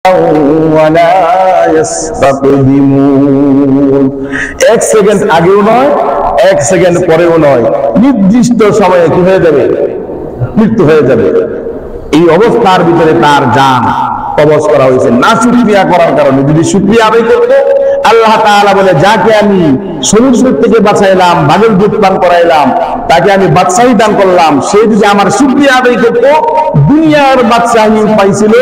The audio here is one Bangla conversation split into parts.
ولا يستقدمون। এক সেকেন্ড আগেও নয়, এক সেকেন্ড পরেও নয়, নির্দিষ্ট সময়ে কি হয়ে যাবে? মৃত্যু হয়ে যাবে। এই অবস্থার ভিতরে তার জান কবজ করা হয়েছে না শুকরিয়া করার কারণে। যদি শুকরিয়া আদায় করতো, আল্লাহ তাআলা বলে যাকে আমি সমুদ্র থেকে বাঁচাইলাম, বাঘের দুধ পান করাইলাম, তাকে আমি বাদশাহী দান করলাম, সে যদি আমার শুকরিয়া আদায় করতো, দুনিয়ার বাদশাহী পাইছিল,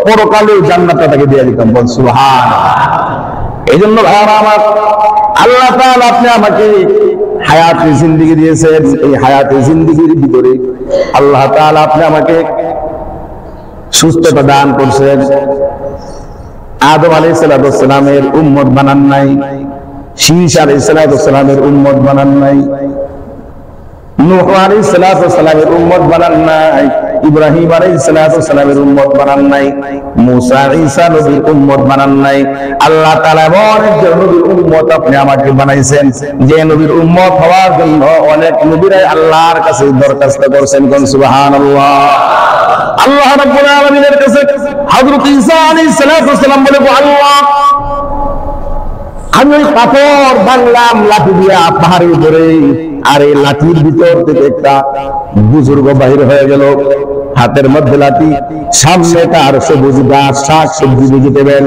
পরকালেও জান্নাতটা তাকে দিয়ে দিতাম। বল সুবহানাল্লাহ। এই জন্য ভাইরা আমার, আল্লাহ তাআলা আপনি আমাকে হায়াতে জিন্দেগি দিয়েছেন। এই হায়াতে জিন্দেগির ভিতরে আল্লাহ তাআলা আপনি আমাকে সুস্থতা দান করছেন। আদম আলাইহিস সালামের উম্মত বানান নাই, শীশ আলাইহিস সালামের উম্মত বানান নাই, নূহ আলাইহিস সালামের উম্মত বানান নাই, ইব্রাহিম আলাইহিস সালামের উম্মত বানান নাই, মুসা ঈসা নবীর উম্মত বানান নাই। আল্লাহ তাআলা এমন একজন নবীর উম্মত আপনি আমাকে বানাইছেন, যে নবীর উম্মত হওয়ার জন্য অনেক নবীরাই আল্লাহর কাছে দরখাস্ত করেছেন। কোন সুবহানাল্লাহ। আল্লাহ রাব্বুল আলামিনের কাছে হযরত ঈসা আলাইহিস সালাম বলে, আল্লাহ আমি ওই পাথর ভাঙলাম লাঠি দিয়া পাহাড়ের উপরে, আর এই লাঠির ভিতর থেকে একটা বুজুর্গ বাহির হয়ে গেল, হাতের মধ্যে লাঠি, সামনে তার সবুজ গাছ, শাক সবজি, ভেজিটেবল,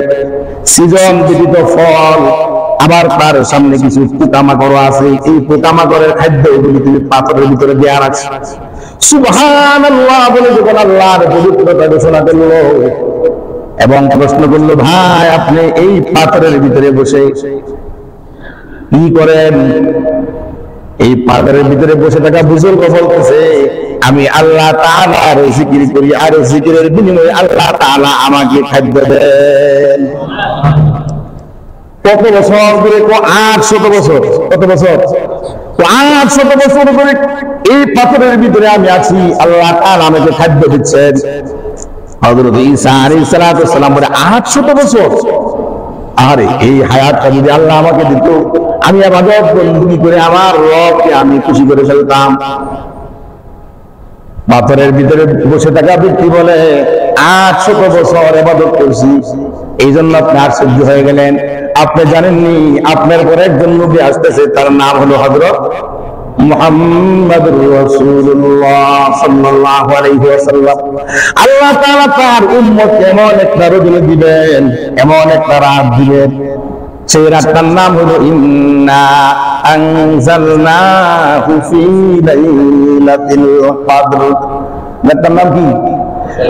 সিজন বিদিত ফল, আবার তার সামনে কিছু পোকামাকড় আছে। এই পোকামাকড়ের খাদ্য এগুলি তিনি পাথরের ভিতরে দেয়া রাখছে। সুবহানাল্লাহ বলে যখন আল্লাহর পবিত্রতা ঘোষণা করলো এবং প্রশ্ন করলো, ভাই আপনি এই পাথরের ভিতরে বসে কি করেন? এই পাথরের ভিতরে বসে থাকা বুজুর্গ বলতেছে, আমি আল্লাহ তাআলার জিকির করি, আর জিকিরের বিনিময়ে আল্লাহ তাআলা আমাকে খাদ্য দেন। কত বছর ধরে? 800 বছর। কত বছর? 800 বছর ধরে এই পাথরের ভিতরে আমি আছি, আল্লাহ তাআলা আমাকে খাদ্য দিচ্ছেন। হযরত ঈসা আলাইহিস সালাম বলে, 800 বছর? আরে এই হায়াতটা যদি আল্লাহ আমাকে দিত, আমি ইবাদত বন্দেগী করে আমার রবকে আমি খুশি করে ফেলতাম। পাথরের ভিতরে বসে থাকা ব্যক্তি বলে, 800 বছর ইবাদত করছি, এই জন্য আপনি আশ্চর্য হয়ে গেলেন। আপনি জানেননি আপনার পরে একজন নবী আসতেছে, তার নাম হলো হযরত মুহাম্মদুর রাসূলুল্লাহ সাল্লাল্লাহু আলাইহি ওয়াসাল্লাম। আল্লাহ তাআলা তার উম্মতকে এমন একটা রজনী দিবেন, এমন একটা রাত দিবেন, সেই রাতটার নাম হলো ইন্না আনজালনাহু ফি লাইলাতুল কদর। রাতটার নাম কি?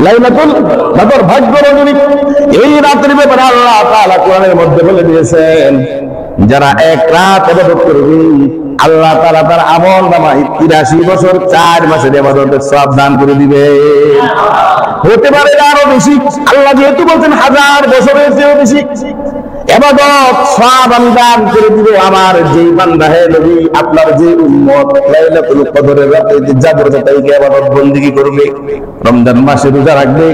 লাইলাতুল কদর, ভাগ্য রজনী। এই রাতের ব্যাপারে আল্লাহ তাআলা কোরআনের মধ্যে বলে দিয়েছেন, যারা এক রাত ইবাদত করবে, আল্লাহ তাআলা তার আমল নামায় 83 বছর 4 মাসের ইবাদতের সওয়াব দান করে দিবে। হতে পারে আরো বেশি। আল্লাহ যেহেতু বলছেন 1000 বছরের চেয়েও বেশি ইবাদত সওয়াব আমি দান করে দিব আমার যেই বান্দা, হে নবী আপনার যে উম্মত লাইলাতুল কদরের রাতে জাগ্রত থেকে ইবাদত বন্দেগী করবে, রমজান মাসে রোজা রাখবে,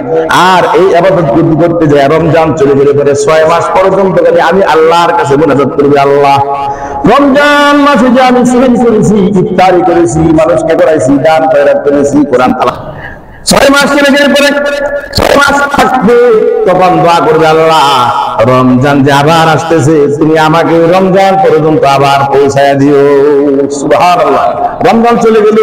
আর এই ইবাদত করতে যায় রমজান চলে গেলে পরে 6 মাস পর্যন্ত আমি আল্লাহর কাছে মুনাজাত করবে, আল্লাহ রমজান মাসে যে আমি সিহরি করেছি, ইফতারি করেছি, মানুষকে করাইছি, দান খয়রাত করেছি, কোরআন তালাওয়াত, 6 মাস চলে গেলে পরে 6 মাস থাকবে, তখন দোয়া করবে, আল্লাহ রমজান যে আবার আসতেছে, তুমি আমাকে রমজান পর্যন্ত আবার পৌঁছায়া দিও। সুবহানাল্লাহ। রমজান চলে গেল,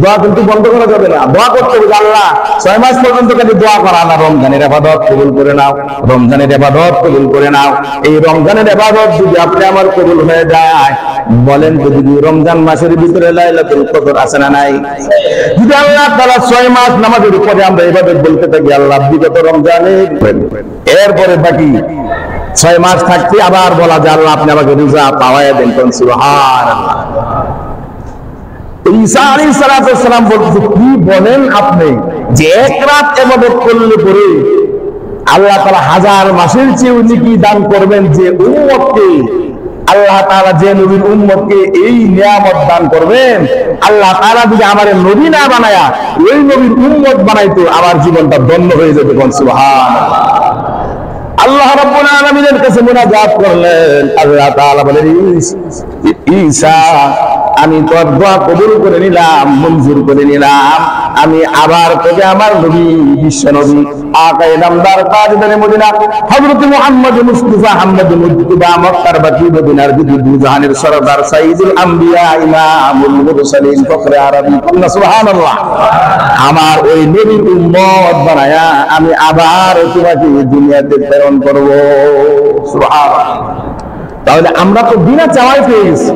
দোয়া কিন্তু বন্ধ করা যাবে না, দোয়া করতে হবে, আল্লাহ 6 মাস পর্যন্ত খালি দোয়া করা না, রমজানের ইবাদত কবুল করে নাও, রমজানের ইবাদত কবুল করে নাও। এই রমজানের ইবাদত যদি আপনি আমার কবুল হয়ে যায়, বলেন তো যদি রমজান মাসের ভিতরে লাইলাতুল কদর আছে না নাই? যদি আল্লাহ তাআলা 6 মাস নামাজের উপরে আমরা ইবাদত বলতে থাকি, আল্লাহ বিগত রমজানে, এরপরে বাকি 6 মাস থাকতে আবার বলা যায়, আল্লাহ আপনি আমাকে রোজা পাওয়ায় দেন। কোন সুবহানাল্লাহ। ঈসা আলাইহিস সালাম বলতে, কি বলেন আপনি যে এক রাত ইবাদত করলে পরে আল্লাহ তাআলা 1000 মাসের চেয়ে নেকি দান করবেন? যে উম্মতকে আল্লাহ তাআলা, যে নবীর উম্মতকে এই নিয়ামত দান করবেন, আল্লাহ তাআলা যদি আমার নবী না বানায়া ওই নবীর উম্মত বানাইতো, আমার জীবনটা ধন্য হয়ে যেত। কোন সুবহানাল্লাহ। আল্লাহ রাব্বুল আলামিনের কাছে মুনাজাত করলেন, আল্লাহ তাআলা বলেন, ঈসা আমি তোর দোয়া কবুল করে নিলাম, মঞ্জুর করে নিলাম। আমি আবার তোকে আমার নবী, বিশ্ব নবী আকায়ে নামদার তাজদারে মদিনা হযরত মুহাম্মদ মুস্তাফা আহমদ মুজতবা মক্কার বাকি মদিনার বিদু জাহানের সরদার সাইয়্যিদুল আম্বিয়া ইমামুল মুরসালিন ফখরে আরবি কন্যা সুবহানাল্লাহ, আমার ওই নবীর উম্মত বানায়া আমি আবার তোমাকে দুনিয়াতে প্রেরণ করব। সুবহানাল্লাহ। তাহলে আমরা তো বিনা চাওয়ায় পেয়ে গেছি,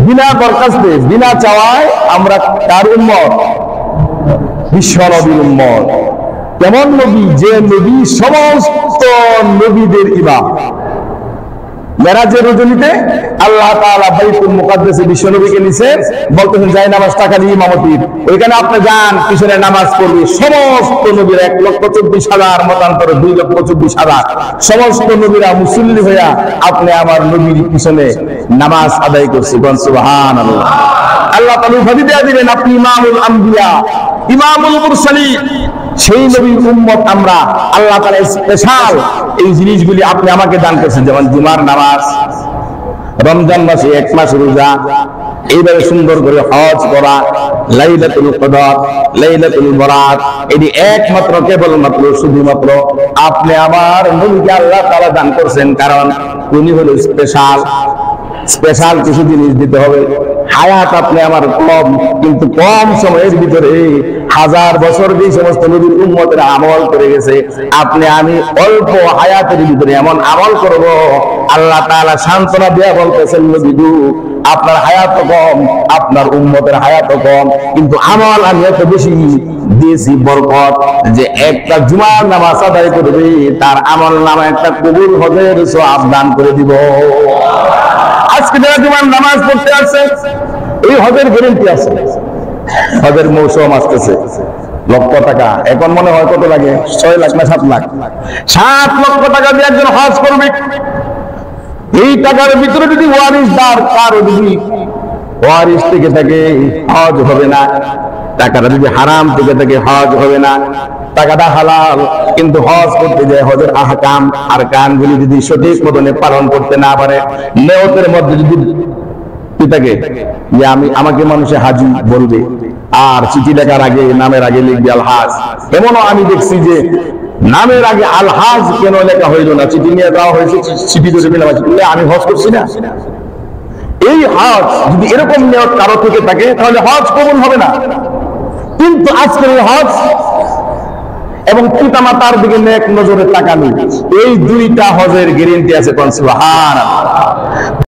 বিনা দরখাস্তে, বিনা চাওয়ায় আমরা কার উম্মত? বিশ্ব নবীর উম্মত। কেমন নবী? যে নবী সমস্ত নবীদের ইমাম। মেরাজের রজনীতে আল্লাহ তাআলা বাইতুল মুকাদ্দাসে বিশ্ব নবীকে নিছে, বলতেছেন যাই নামাজ টাকা দিয়ে ইমামতির, ওইখানে আপনি যান, পিছনে নামাজ পড়বে সমস্ত নবীর 1,24,000 মতান্তরে 2,24,000 সমস্ত নবীরা মুসল্লি হইয়া আপনি আমার নবীর পিছনে নামাজ আদায় করছি। সুবহানাল্লাহ। আল্লাহ তাআলা উপাধি দেয়া দিবেন আপনি ইমামুল আম্বিয়া, ইমামুল মুরসালিন। সেই নবীর উম্মত আমরা। আল্লাহ তাআলা স্পেশাল এই জিনিসগুলি আপনি আমাকে দান করেছেন, যেমন জুমার নামাজ, রমজান মাসে 1 মাস রোজা, এইভাবে সুন্দর করে হজ করা, লাইলাতুল কদর, লাইলাতুল বরাত, এটি একমাত্র কেবলমাত্র শুধুমাত্র আপনি আমার নবীকে আল্লাহ তাআলা দান করেছেন, কারণ উনি হলো স্পেশাল। স্পেশাল কিছু জিনিস দিতে হবে। হায়াত আপনি আমার কম, কিন্তু কম সময়ের ভিতরে 1000 বছর যে সমস্ত নবীর উম্মতেরা আমল করে গেছে, আপনি আমি অল্প হায়াতের ভিতরে এমন আমল করব, আল্লাহ তাআলা সান্ত্বনা দেয়া বলতেছেন নবী গো আপনার হায়াত কম, আপনার উম্মতের হায়াত কম, কিন্তু আমল আমি এত বেশি দিয়েছি বরকত, যে একটা জুমার নামাজ আদায় করবে তার আমল নামা একটা কবুল হজের সওয়াব দান করে দিব। আজকে যারা জুমার নামাজ পড়তে আসছে, এই হজের গ্যারান্টি আছে। হজের মৌসুম আসতেছে, লক্ষ টাকা, এখন মনে হয় কত লাগে? 6 লাখ না 7 লাখ? 7 লক্ষ টাকা দিয়ে একজন হজ করবে। এই টাকার ভিতরে যদি ওয়ারিসদার কারো যদি ওয়ারিস থেকে থাকে, হজ হবে না। টাকাটা যদি হারাম থেকে থাকে, হজ হবে না। টাকাটা হালাল, কিন্তু হজ করতে যায় হজের আহকাম আর কানগুলি যদি সঠিক মতনে পালন করতে না পারে, নিয়তের মধ্যে যদি থাকে যে আমাকে মানুষে হাজি বলবে, আর চিঠি লেখার আগে নামের আগে লিখবে আলহাজ। এমনও আমি দেখছি যে নামের আগে আলহাজ কেন লেখা হইল না, চিঠি নিয়ে দেওয়া হয়েছে, চিঠি ধরে মিলাম আমি হজ করছি না। এই হজ যদি এরকম নিয়ত কারো থেকে থাকে, তাহলে হজ কবুল হবে না। কিন্তু আজকের হজ এবং পিতামাতার দিকে নেক নজরে তাকানো, এই দুইটা হজের গ্যারান্টি আছে। সুবহানাল্লাহ।